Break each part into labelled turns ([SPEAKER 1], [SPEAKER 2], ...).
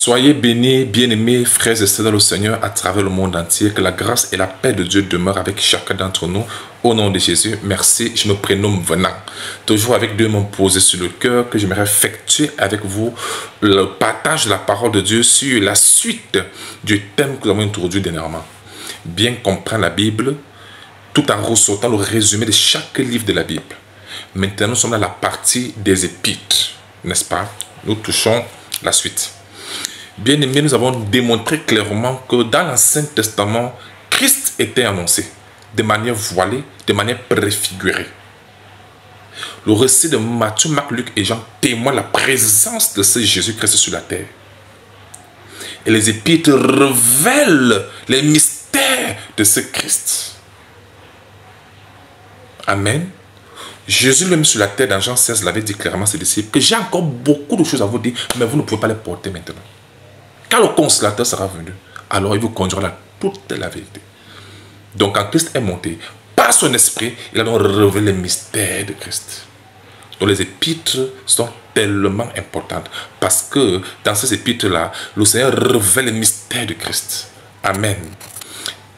[SPEAKER 1] Soyez bénis, bien-aimés, frères et sœurs dans le Seigneur à travers le monde entier. Que la grâce et la paix de Dieu demeurent avec chacun d'entre nous. Au nom de Jésus, merci. Je me prénomme Venant. Toujours avec Dieu m'ont posé sur le cœur que j'aimerais effectuer avec vous le partage de la parole de Dieu sur la suite du thème que nous avons introduit dernièrement. Bien comprendre la Bible tout en ressortant le résumé de chaque livre de la Bible. Maintenant, nous sommes dans la partie des épîtres, n'est-ce pas? Nous touchons la suite. Bien-aimés, nous avons démontré clairement que dans l'Ancien Testament, Christ était annoncé de manière voilée, de manière préfigurée. Le récit de Matthieu, Marc, Luc et Jean témoigne la présence de ce Jésus-Christ sur la terre. Et les épîtres révèlent les mystères de ce Christ. Amen. Jésus même sur la terre, dans Jean 16, l'avait dit clairement à ses disciples que j'ai encore beaucoup de choses à vous dire, mais vous ne pouvez pas les porter maintenant. Quand le consolateur sera venu, alors il vous conduira à toute la vérité. Donc quand Christ est monté, par son esprit, il a donc révélé les mystères de Christ. Donc les épîtres sont tellement importantes parce que dans ces épîtres-là, le Seigneur révèle les mystères de Christ. Amen.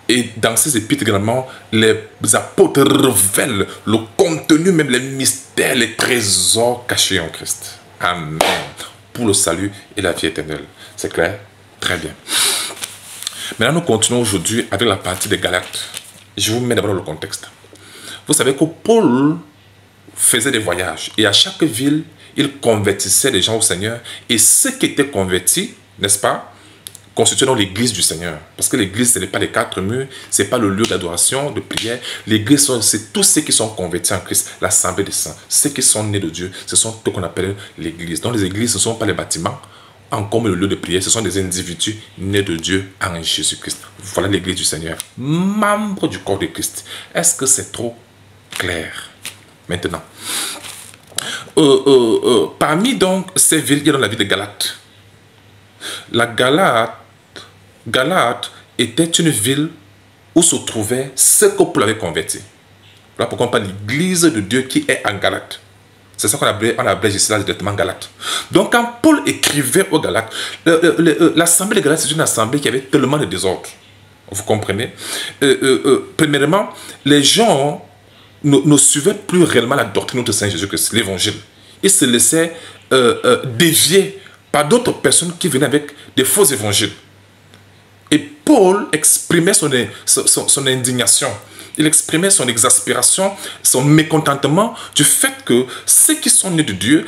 [SPEAKER 1] Et dans ces épîtres également, les apôtres révèlent le contenu, même les mystères, les trésors cachés en Christ. Amen. Pour le salut et la vie éternelle. C'est clair? Très bien. Maintenant, nous continuons aujourd'hui avec la partie des Galates. Je vous mets d'abord le contexte. Vous savez que Paul faisait des voyages et à chaque ville, il convertissait les gens au Seigneur. Et ceux qui étaient convertis, n'est-ce pas, constituant l'église du Seigneur. Parce que l'église, ce n'est pas les quatre murs, ce n'est pas le lieu d'adoration, de prière. L'église, c'est tous ceux qui sont convertis en Christ, l'assemblée des saints. Ceux qui sont nés de Dieu, ce sont ceux qu'on appelle l'église. Donc les églises, ce ne sont pas les bâtiments, comme le lieu de prière, ce sont des individus nés de Dieu en Jésus-Christ. Voilà l'église du Seigneur. Membre du corps de Christ. Est-ce que c'est trop clair? Maintenant, parmi donc ces villes, il y a dans la ville de Galate. La Galate était une ville où se trouvait ce que Paul avait converti. Voilà pourquoi on parle de l'église de Dieu qui est en Galate. C'est ça qu'on appelait ici directement Galate. Donc quand Paul écrivait aux Galates, l'assemblée de Galate, c'est une assemblée qui avait tellement de désordre. Vous comprenez? Premièrement, les gens ne suivaient plus réellement la doctrine de Saint Jésus-Christ, l'évangile. Ils se laissaient dévier par d'autres personnes qui venaient avec des faux évangiles. Et Paul exprimait son indignation. Il exprimait son exaspération, son mécontentement du fait que ceux qui sont nés de Dieu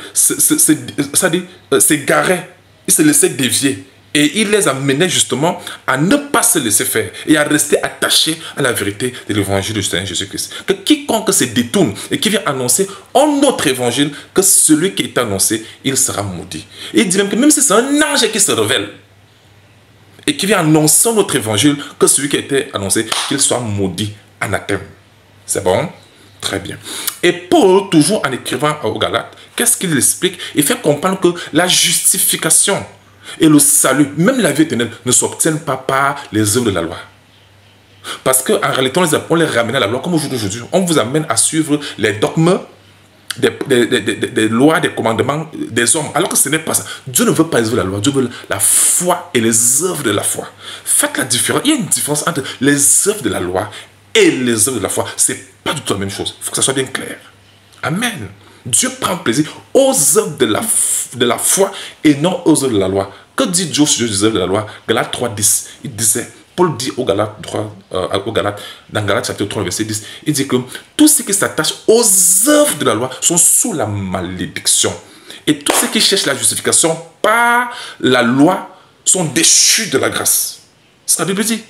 [SPEAKER 1] s'égaraient, ils se laissaient dévier. Et il les amenait justement à ne pas se laisser faire et à rester attachés à la vérité de l'évangile du Seigneur Jésus-Christ. Que quiconque se détourne et qui vient annoncer un autre évangile que celui qui est annoncé, il sera maudit. Et il dit même que même si c'est un ange qui se révèle et qui vient annoncer un autre évangile que celui qui a été annoncé, qu'il soit maudit. Anathème. C'est bon? Très bien. Et Paul, toujours en écrivant aux Galates, qu'est-ce qu'il explique? Il fait comprendre que la justification et le salut, même la vie éternelle, ne s'obtiennent pas par les œuvres de la loi. Parce qu'en réalité, on les ramène à la loi comme aujourd'hui. On vous amène à suivre les dogmes, des lois, des commandements des hommes. Alors que ce n'est pas ça. Dieu ne veut pas les œuvres de la loi. Dieu veut la foi et les œuvres de la foi. Faites la différence. Il y a une différence entre les œuvres de la loi et les œuvres de la foi. Ce n'est pas du tout la même chose. Il faut que ça soit bien clair. Amen. Dieu prend plaisir aux œuvres de la foi et non aux œuvres de la loi. Que dit Dieu sur les œuvres de la loi? Galates 3:10. Il disait, Paul dit aux Galates, dans Galates chapitre 3, verset 10, il dit que tous ceux qui s'attachent aux œuvres de la loi sont sous la malédiction. Et tous ceux qui cherchent la justification par la loi sont déchus de la grâce. C'est ce que la Bible dit.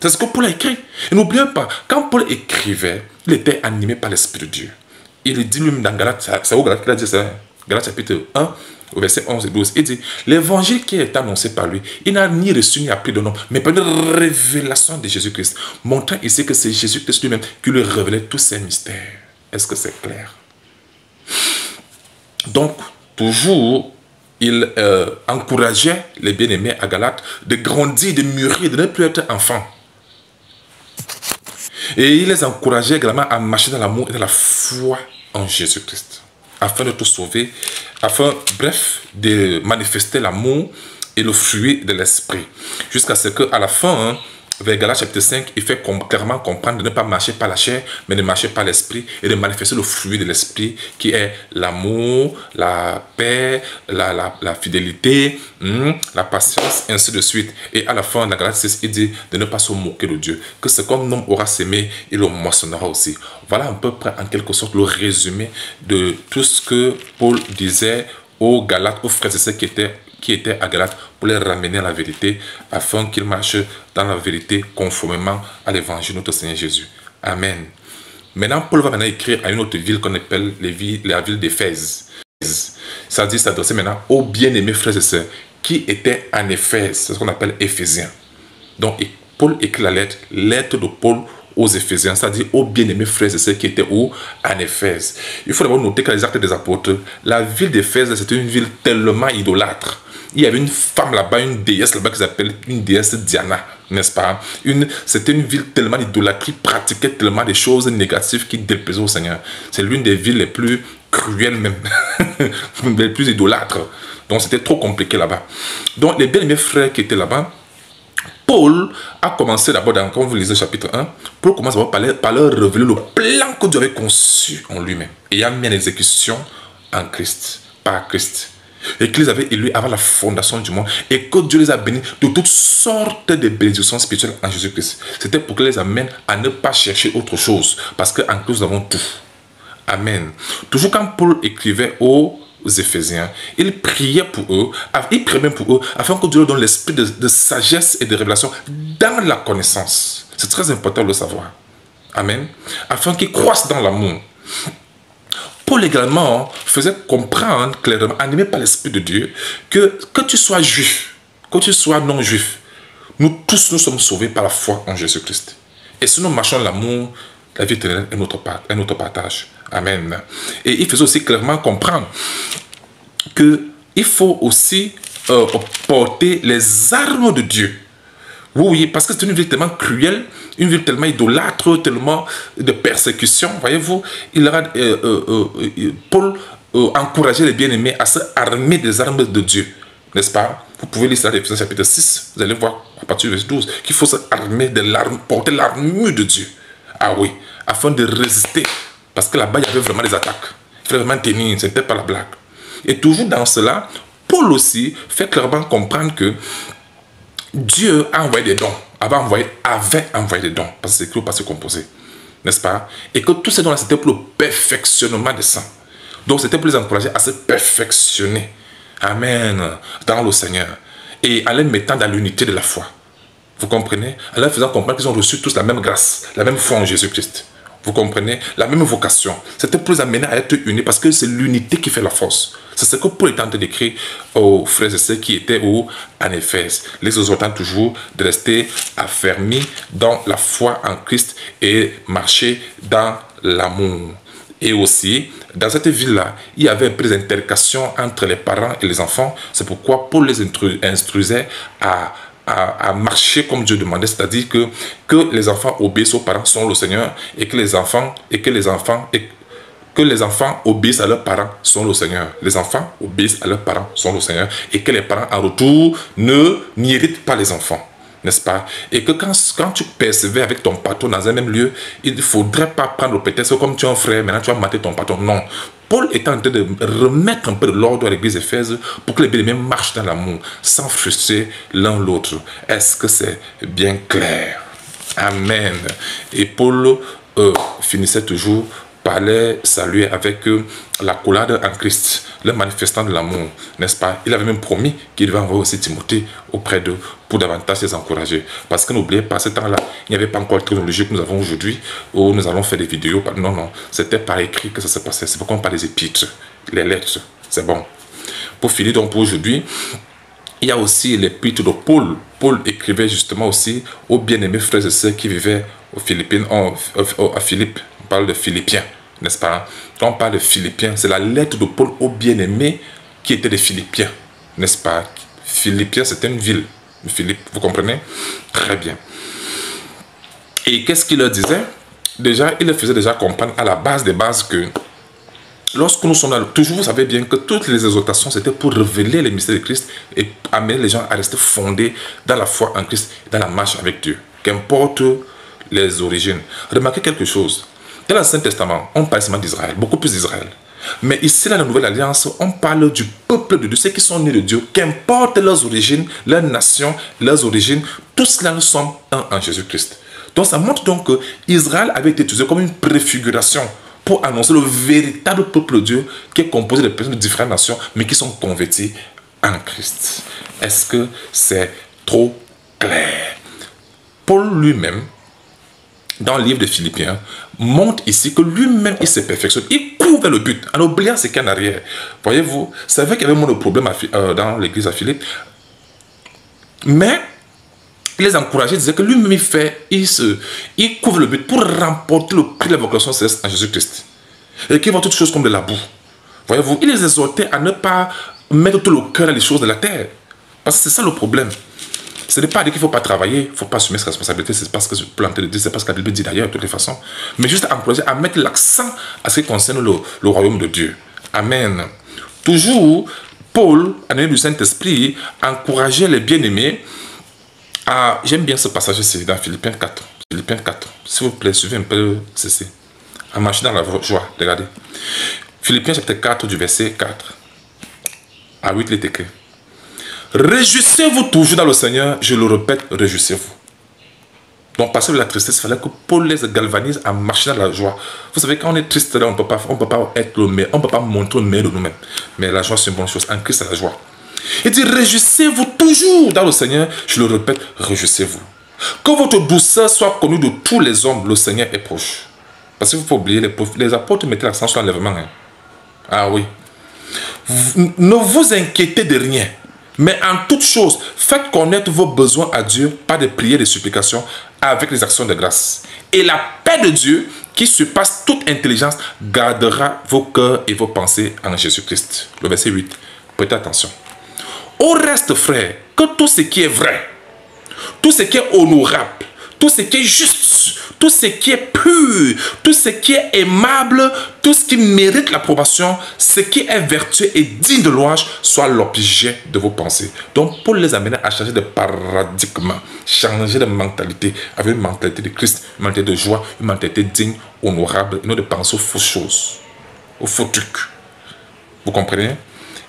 [SPEAKER 1] C'est ce que Paul a écrit. Et n'oubliez pas, quand Paul écrivait, il était animé par l'Esprit de Dieu. Il dit lui-même dans Galates, c'est où Galates qu'il a dit ça? Galates chapitre 1, au verset 11 et 12. Il dit, l'évangile qui est annoncé par lui, il n'a ni reçu ni appris de nom, mais par une révélation de Jésus-Christ, montrant ici que c'est Jésus-Christ lui-même qui lui révélait tous ces mystères. Est-ce que c'est clair? Donc, toujours, il encourageait les bien-aimés à Galates de grandir, de mûrir, de ne plus être enfants. Et il les encourageait également à marcher dans l'amour et dans la foi en Jésus-Christ, afin de tout sauver, afin, bref, de manifester l'amour et le fruit de l'esprit. Jusqu'à ce qu'à la fin, vers Galates chapitre 5, il fait clairement comprendre de ne pas marcher par la chair, mais de marcher par l'esprit et de manifester le fruit de l'esprit qui est l'amour, la paix, la fidélité, la patience, et ainsi de suite. Et à la fin de la Galates 6, il dit de ne pas se moquer de Dieu, que ce qu'un homme aura sémé, il le moissonnera aussi. Voilà à peu près en quelque sorte le résumé de tout ce que Paul disait aux Galates, aux frères et sœurs qui étaient à Galates, pour les ramener à la vérité, afin qu'ils marchent dans la vérité conformément à l'évangile de notre Seigneur Jésus. Amen. Maintenant, Paul va maintenant écrire à une autre ville qu'on appelle la ville d'Éphèse. Ça dit s'adresser maintenant aux bien-aimés frères et sœurs qui étaient en Éphèse. C'est ce qu'on appelle Éphésiens. Donc, Paul écrit la lettre de Paul aux Éphésiens, c'est-à-dire aux bien-aimés frères et sœurs qui étaient où? En Éphèse. Il faut d'abord noter que les Actes des Apôtres, la ville d'Éphèse, c'était une ville tellement idolâtre. Il y avait une femme là-bas, une déesse là-bas qui s'appelle une déesse Diana, n'est-ce pas? C'était une ville tellement idolâtre, qui pratiquait tellement des choses négatives qui déplaisaient au Seigneur. C'est l'une des villes les plus cruelles même, les plus idolâtres. Donc c'était trop compliqué là-bas. Donc les bien-aimés frères qui étaient là-bas, Paul a commencé d'abord, quand vous lisez le chapitre 1, Paul commence d'abord par leur révéler le plan que Dieu avait conçu en lui-même. Et il a mis en exécution en Christ, par Christ. Et qu'ils avaient élu avant la fondation du monde. Et que Dieu les a bénis de toutes sortes de bénédictions spirituelles en Jésus-Christ. C'était pour qu'ils les amènent à ne pas chercher autre chose. Parce qu'en Christ, nous avons tout. Amen. Toujours quand Paul écrivait aux Éphésiens, il priait pour eux, afin que Dieu leur donne l'esprit de sagesse et de révélation dans la connaissance. C'est très important de le savoir. Amen. Afin qu'ils croissent dans l'amour. Paul également faisait comprendre clairement, animé par l'Esprit de Dieu, que tu sois juif, que tu sois non-juif, nous tous nous sommes sauvés par la foi en Jésus-Christ. Et si nous marchons dans l'amour, la vie éternelle est notre partage. Amen. Et il faisait aussi clairement comprendre qu'il faut aussi porter les armes de Dieu. Oui, parce que c'est une ville tellement cruelle, une ville tellement idolâtre, tellement de persécution. Voyez-vous, Paul encourageait les bien-aimés à se armer des armes de Dieu. N'est-ce pas? Vous pouvez lire ça dans Éphésiens chapitre 6. Vous allez voir à partir du verset 12 qu'il faut se armer de l'arme, porter l'armure de Dieu. Ah oui, afin de résister. Parce que là-bas, il y avait vraiment des attaques. Il fallait vraiment tenir, ce n'était pas la blague. Et toujours dans cela, Paul aussi fait clairement comprendre que Dieu a envoyé des dons, avait envoyé des dons, parce que c'est écrit au passé composé, n'est-ce pas? Et que tous ces dons-là, c'était pour le perfectionnement des saints. Donc, c'était pour les encourager à se perfectionner. Amen. Dans le Seigneur. Et en les mettant dans l'unité de la foi. Vous comprenez? En leur faisant comprendre qu'ils ont reçu tous la même grâce, la même foi en Jésus-Christ. Vous comprenez? La même vocation. C'était pour les amener à être unis parce que c'est l'unité qui fait la force. C'est ce que Paul est en train d'écrire aux frères et sœurs qui étaient en Éphèse. Les exhortant toujours de rester affermis dans la foi en Christ et marcher dans l'amour. Et aussi, dans cette ville-là, il y avait un peu d'intercation entre les parents et les enfants. C'est pourquoi Paul les instruisait à marcher comme Dieu demandait, c'est-à-dire que les enfants obéissent aux parents selon le Seigneur et que les enfants obéissent à leurs parents selon le Seigneur. Les enfants obéissent à leurs parents selon le Seigneur et que les parents en retour n'irritent pas les enfants. N'est-ce pas? Et que quand tu persévères avec ton patron dans un même lieu, il ne faudrait pas prendre le prétexte comme tu es un frère, maintenant tu vas mater ton patron. Non. Paul est en train de remettre un peu de l'ordre à l'église d'Éphèse pour que les bien-aimés marchent dans l'amour, sans frustrer l'un l'autre. Est-ce que c'est bien clair? Amen. Et Paul finissait toujours par les saluer avec la collade en Christ, le manifestant de l'amour, n'est-ce pas? Il avait même promis qu'il devait envoyer aussi Timothée auprès d'eux pour davantage les encourager. Parce que n'oubliez pas, ce temps-là, il n'y avait pas encore la technologie que nous avons aujourd'hui où nous allons faire des vidéos. Non, non, c'était par écrit que ça se passait. C'est pourquoi on parle des épîtres, les lettres. C'est bon. Pour finir donc pour aujourd'hui, il y a aussi l'épître de Paul. Paul écrivait justement aussi aux bien-aimés frères et sœurs qui vivaient aux Philippines, à Philippe. On parle de Philippiens, n'est-ce pas? Quand on parle de Philippiens, c'est la lettre de Paul aux bien-aimés qui étaient des Philippiens, n'est-ce pas? Philippiens, c'était une ville. Philippe, vous comprenez? Très bien. Et qu'est-ce qu'il leur disait? Déjà, il leur faisait déjà comprendre à la base des bases que Lorsque nous sommes là, toujours vous savez bien que toutes les exhortations, c'était pour révéler les mystères de Christ et amener les gens à rester fondés dans la foi en Christ, dans la marche avec Dieu. Qu'importe les origines. Remarquez quelque chose. Dans l'Ancien Testament, on parle seulement d'Israël, beaucoup plus d'Israël. Mais ici, dans la Nouvelle Alliance, on parle du peuple de Dieu, ceux qui sont nés de Dieu, qu'importe leurs origines, leur nation, leurs origines, tous cela nous sommes un en Jésus-Christ. Donc ça montre donc que Israël avait été utilisé comme une préfiguration pour annoncer le véritable peuple de Dieu qui est composé de personnes de différentes nations, mais qui sont convertis en Christ. Est-ce que c'est trop clair? Paul lui-même, dans le livre de Philippiens, montre ici que lui-même, il se perfectionne. Il court vers le but, en oubliant ce qu'il y a en arrière. Voyez-vous, c'est vrai qu'il y avait moins de problèmes dans l'église à Philippe, mais il les encourageait, il disait que lui-même il couvre le but pour remporter le prix de la vocation céleste en Jésus-Christ. Et qu'il voit toutes choses comme de la boue. Voyez-vous, il les exhortait à ne pas mettre tout le cœur dans les choses de la terre. Parce que c'est ça le problème. Ce n'est pas dire qu'il ne faut pas travailler, il ne faut pas assumer ses responsabilités, c'est parce que je peux de dire, c'est parce que la Bible dit d'ailleurs de toutes les façons. Mais juste encourager à mettre l'accent à ce qui concerne le royaume de Dieu. Amen. Toujours, Paul, en nom du Saint-Esprit, encourageait les bien-aimés à... J'aime bien ce passage ici, dans Philippiens 4. Philippiens 4. S'il vous plaît, suivez un peu ceci. À marcher dans la joie, regardez. Philippiens chapitre 4 du verset 4 à 8, il est écrit. Réjouissez-vous toujours dans le Seigneur, je le répète, réjouissez-vous. Donc, passer de la tristesse, il fallait que Paul les galvanise à marcher dans la joie. Vous savez, quand on est triste, là, on ne peut pas être le meilleur, on ne peut pas montrer le meilleur de nous-mêmes. Mais la joie, c'est une bonne chose. En Christ, c'est la joie. Il dit, réjouissez-vous toujours dans le Seigneur, je le répète, réjouissez-vous. Que votre douceur soit connue de tous les hommes, le Seigneur est proche. Parce qu'il ne faut pas oublier, les apôtres mettaient l'accent sur l'enlèvement. Hein. Ah oui. Ne vous inquiétez de rien. Mais en toute chose, faites connaître vos besoins à Dieu par des prières et des supplications avec les actions de grâce. Et la paix de Dieu, qui surpasse toute intelligence, gardera vos cœurs et vos pensées en Jésus-Christ. Le verset 8. Prêtez attention. Au reste, frère, que tout ce qui est vrai, tout ce qui est honorable, tout ce qui est juste, tout ce qui est pur, tout ce qui est aimable, tout ce qui mérite l'approbation, ce qui est vertueux et digne de louange, soit l'objet de vos pensées. Donc, Paul les amène à changer de paradigme, changer de mentalité, avec une mentalité de Christ, une mentalité de joie, une mentalité digne, honorable, et non de penser aux fausses choses, aux faux trucs. Vous comprenez?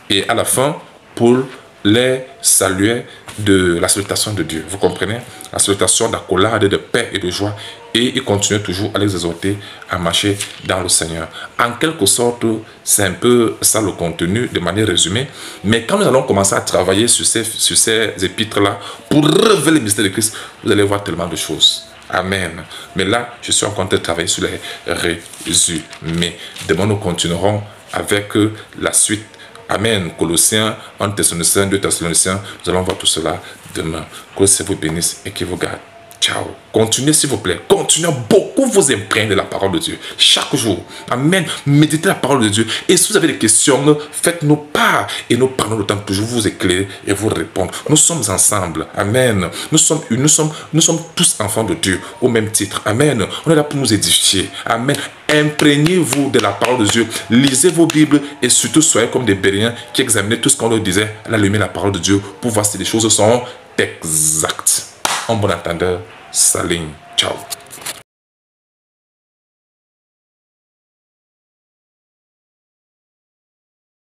[SPEAKER 1] Et à la fin, Paul les saluait de la salutation de Dieu. Vous comprenez? La salutation d'accolade, de paix et de joie. Et il continuait toujours à les exhorter à marcher dans le Seigneur. En quelque sorte, c'est un peu ça le contenu de manière résumée. Mais quand nous allons commencer à travailler sur ces épîtres-là, pour révéler le mystère de Christ, vous allez voir tellement de choses. Amen. Mais là, je suis en train de travailler sur les résumés. Demain, nous continuerons avec la suite. Amen. Colossiens, 1 Thessaloniciens, 2 Thessaloniciens. Nous allons voir tout cela demain. Que Dieu vous bénisse et qu'il vous garde. Ciao. Continuez s'il vous plaît. Continuez à beaucoup vous imprégner de la parole de Dieu. Chaque jour. Amen. Méditez la parole de Dieu. Et si vous avez des questions, faites-nous part. Et nous prenons le temps de toujours vous éclairer et vous répondre. Nous sommes ensemble. Amen. Nous sommes tous enfants de Dieu au même titre. Amen. On est là pour nous édifier. Amen. Imprégnez-vous de la parole de Dieu. Lisez vos Bibles et surtout soyez comme des Béréens qui examinaient tout ce qu'on leur disait à la lumière de la parole de Dieu pour voir si les choses sont exactes. En bon entendeur, Salim. Ciao.